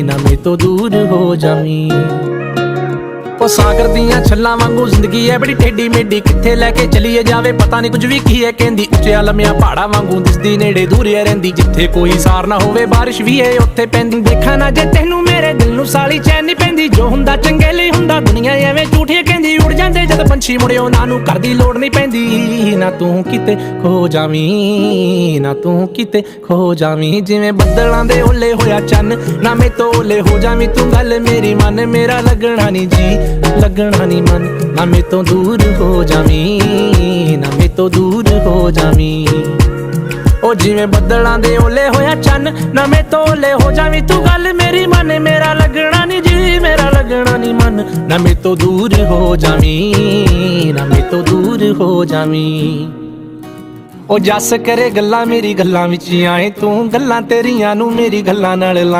ना मेरे तो दूर हो जावी। ओ सागर दियां छल्लां वांगू जिंदगी है बड़ी टेढ़ी मेढ़ी, किथे लैके चलीए जावे पता नहीं कुछ भी की है कहंदी। उच्चिया लम्मिया पहाड़ा वांगू दिसदी नेड़े दूरिया रहिंदी, जिथे कोई सार ना होवे बारिश भी है उत्थे पैंदी। देखा ना जे तैनू मेरे दिल नू साली चैन नहीं पैंदी, जो हुंदा चंगे लई हुंदा दुनिया एवें झूठिया कहंदी। उड़ जांदे जद पंछी मुड़े उन्हां नू घर दी लोड़ नहीं पैंदी। ना तू किते खो जावी, ना तू किते खो जावी, जिवें बदलां दे ओले होया चन्न, ना मैं तो ओले हो जावी। तू गल मेरी मन, मेरा लगना नहीं जी लगना नहीं मन, ना मैं तो दूर हो जावी, ना मैं तो दूर हो जावी। ओ जिवें बदलां दे ओले होया चन्न, ना मैं तो ओले हो जावी। तू गल मेरी मन, मेरा लगना नहीं जी मेरा लगना नहीं मन, ना मैं तो दूर हो जावी, ना मैं तो दूर हो जावी। ओ जस करे गल्लां मेरी गल्लां विच आए तू, गल्लां तेरियां नू मेरी गल्लां नाल ला